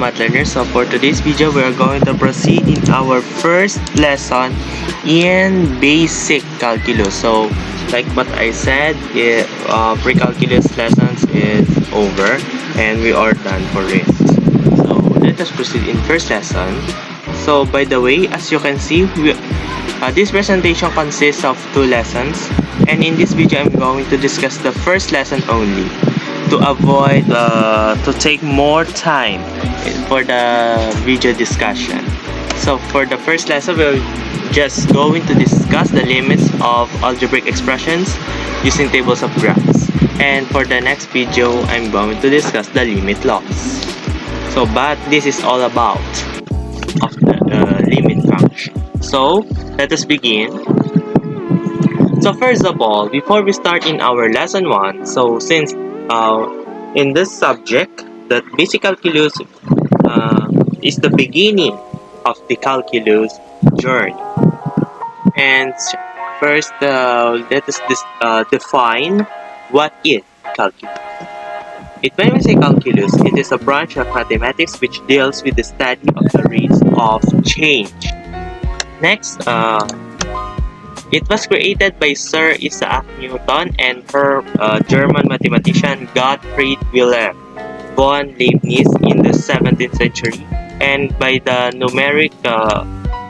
math learners. So for today's video, we are going to proceed in our first lesson in basic calculus. So like what I said, pre-calculus lessons is over and we are done for it. So let us proceed in first lesson. So by the way, as you can see, this presentation consists of 2 lessons, and in this video, I'm going to discuss the first lesson only to avoid to take more time for the video discussion. So for the first lesson, we're just going to discuss the limits of algebraic expressions using tables of graphs. And for the next video, I'm going to discuss the limit laws. So, but this is all about of the limit function. So, let us begin. So first of all, before we start in our lesson 1, so since in this subject, that basic calculus is the beginning of the calculus journey. And first, let us define what is calculus. When we say calculus, it is a branch of mathematics which deals with the study of the rates of change. Next, it was created by Sir Isaac Newton and her German mathematician Gottfried Wilhelm von Leibniz in the 17th century, and by the numeric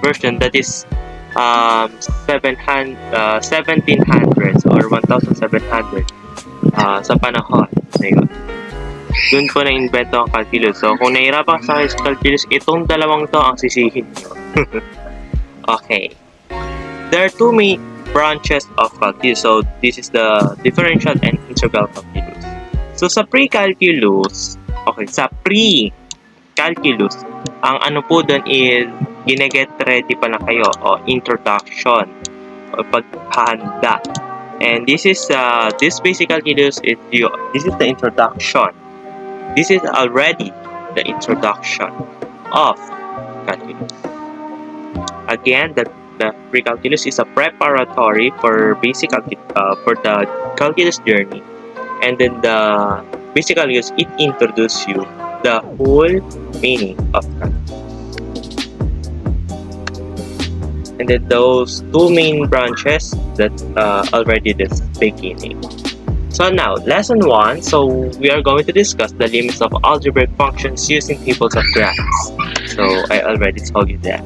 version, that is 1700s or 1700 sa panahon na yun. Doon po na-invento ang calculus. So kung nahirapan ka sa calculus, itong dalawang to ang sisihin nyo. Okay. There are 2 main branches of calculus. So this is the differential and integral calculus. So sa pre-calculus, sa pre-calculus, ang ano po doon is gine-get ready pa na kayo o introduction o paghahanda. And this is this basic calculus is this is the introduction. This is already the introduction of calculus. Again, the pre-calculus is a preparatory for basic for the calculus journey, and then the basic calculus, it introduces you the whole meaning of calculus. And then those 2 main branches that already this beginning. So now, lesson 1. So we are going to discuss the limits of algebraic functions using tables of graphs. So I already told you that.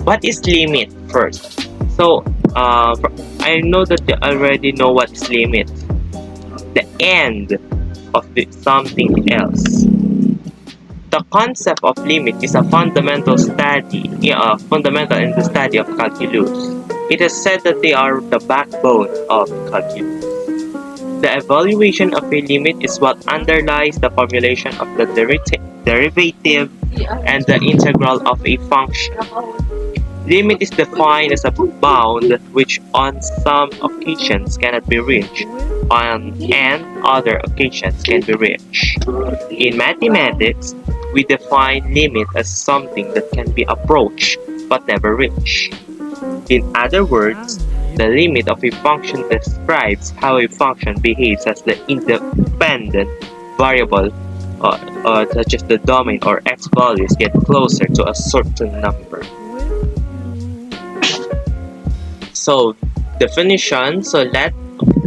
What is limit first? So I know that you already know what is limit. The end of something else. The concept of limit is a fundamental in the study of calculus. It is said that they are the backbone of calculus. The evaluation of a limit is what underlies the formulation of the derivative and the integral of a function. Limit is defined as a bound which on some occasions cannot be reached, and other occasions can be reached. In mathematics, we define limit as something that can be approached but never reached. In other words, the limit of a function describes how a function behaves as the independent variable such as the domain or x values get closer to a certain number. So, definition, so let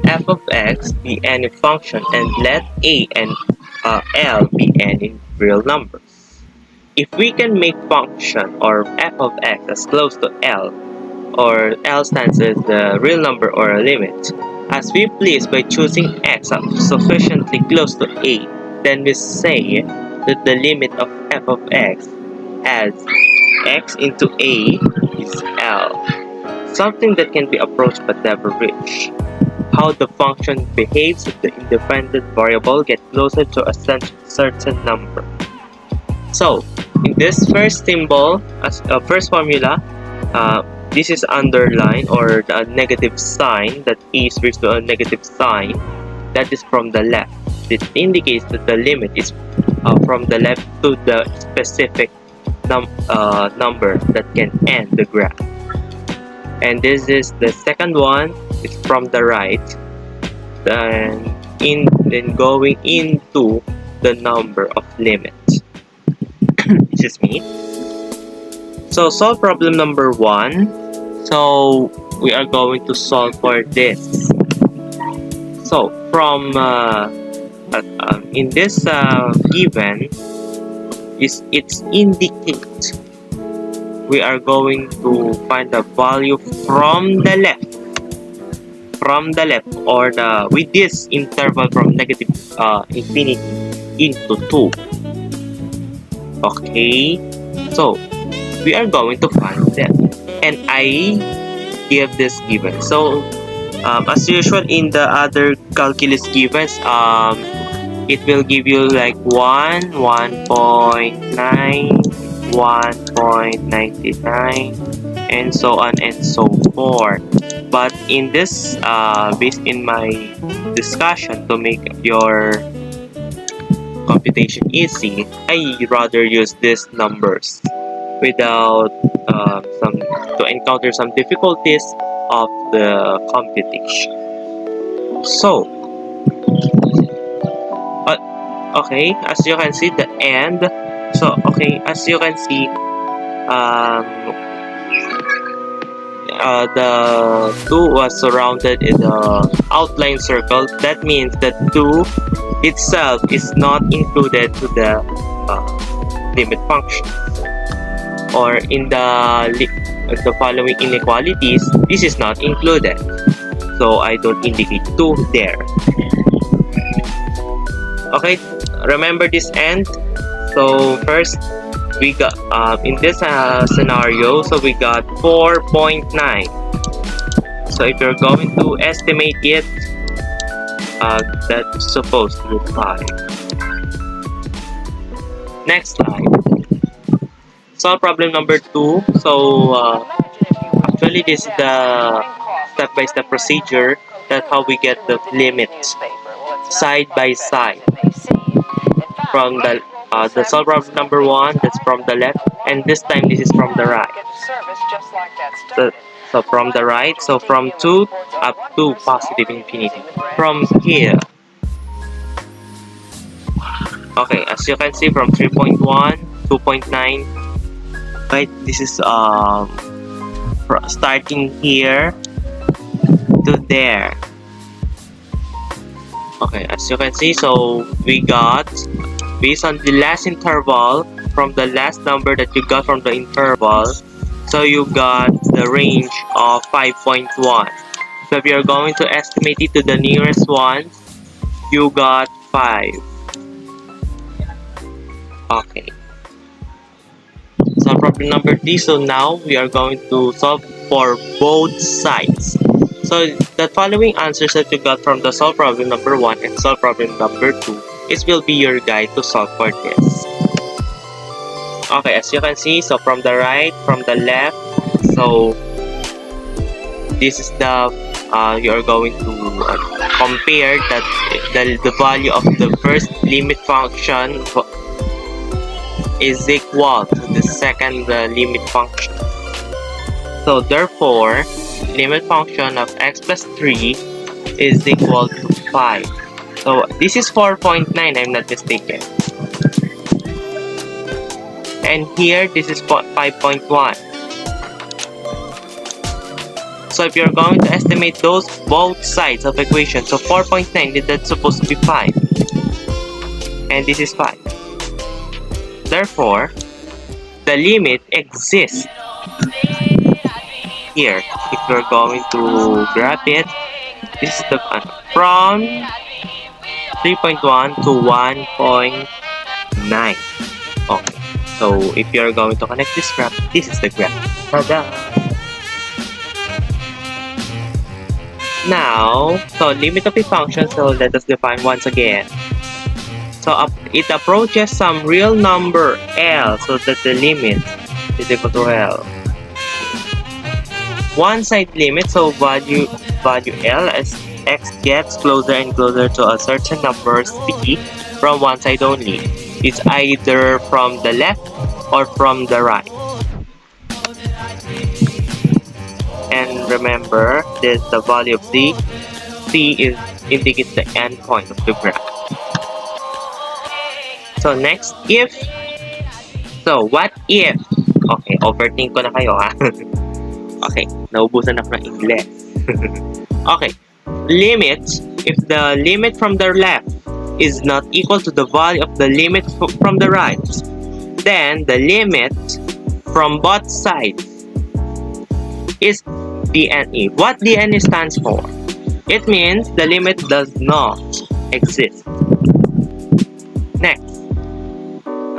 f of x be any function and let a and l be any real numbers. If we can make function or f of x as close to l, or L stands as the real number or a limit, as we please by choosing x sufficiently close to a, then we say that the limit of f of x as x into a is L, something that can be approached but never reached. How the function behaves if the independent variable gets closer to a certain number. So, in this first symbol, as first formula, this is underline or the negative sign, that a is raised to a negative sign, that is from the left. It indicates that the limit is from the left to the specific number that can end the graph. And this is the second one, is from the right, then going into the number of limits. This is me. So solve problem number 1. So we are going to solve for this. So from in this given it's indicate we are going to find the value from the left or the with this interval from negative infinity into 2. Okay, so we are going to find that, and I give this given. So as usual in the other calculus givens, it will give you like 1, 1.9, 1.99, and so on and so forth. But in this, based in my discussion to make your computation easy, I rather use these numbers without to encounter some difficulties of the computation. So okay, as you can see the end. So okay, as you can see, the 2 was surrounded in the outline circle. That means that 2 itself is not included to the limit function. Or in the following inequalities, this is not included. So I don't indicate 2 there. Okay, remember this end. So first we got in this scenario, so we got 4.9. So if you're going to estimate it, that's supposed to be 5. Next slide. Solve problem number 2. So actually this is the step-by-step procedure. That's how we get the limits side by side. From the solve problem number 1, that's from the left, and this time this is from the right. So from the right, so from 2 up to positive infinity. From here, okay, as you can see, from 3.1, 2.9, right? This is starting here to there. Okay, as you can see, so we got, based on the last interval, from the last number that you got from the interval, so you got the range of 5.1. So if you're going to estimate it to the nearest one, you got 5. Okay. So problem number 3. So now we are going to solve for both sides. So the following answers that you got from the solve problem number 1 and solve problem number 2, it will be your guide to solve for this. Okay, as you can see, so from the right, from the left, so this is the you're going to compare that the value of the first limit function is equal to the second limit function. So therefore, limit function of x plus 3 is equal to 5. So this is 4.9, I'm not mistaken. And here, this is 5.1. So if you're going to estimate those both sides of equation, so 4.9, that's supposed to be 5. And this is 5. Therefore, the limit exists here. If you're going to graph it, this is the from 3.1 to 1.9. Okay. So if you're going to connect this graph, this is the graph. Ta-da! Now, so limit of a function, so let us define once again. So it approaches some real number L, so that the limit is equal to L. One side limit, so value L as x gets closer and closer to a certain number C from one side only. It's either from the left or from the right. And remember that the value of C indicates the end point of the graph. So next, if So, what if? Okay, overthink ko na kayo ha. Okay, naubusan ako ng English. Okay, limit, if the limit from the left is not equal to the value of the limit from the right, then the limit from both sides is DNE. What DNE stands for? It means the limit does not exist. Next,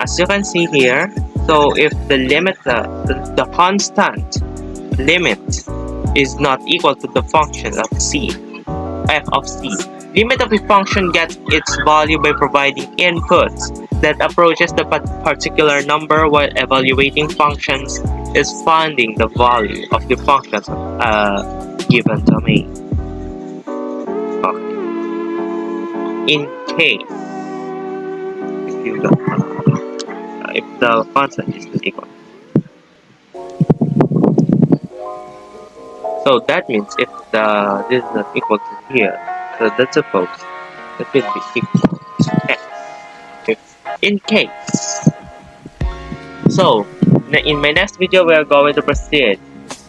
as you can see here, so if the limit, the constant limit is not equal to the function of c, f of c, limit of a function gets its value by providing inputs that approaches the particular number while evaluating functions is finding the value of the functions given domain. Okay. In case if the constant is not equal. So that means if this is not equal to here, so let's suppose that will be equal to x. If in case. So in my next video we are going to proceed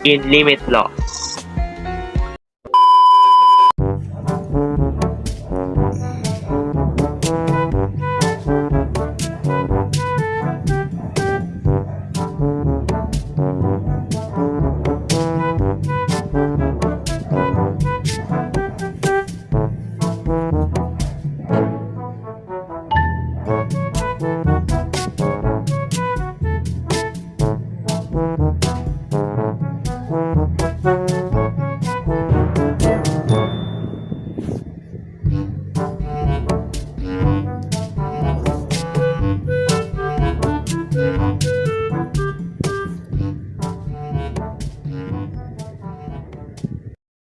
in limit laws.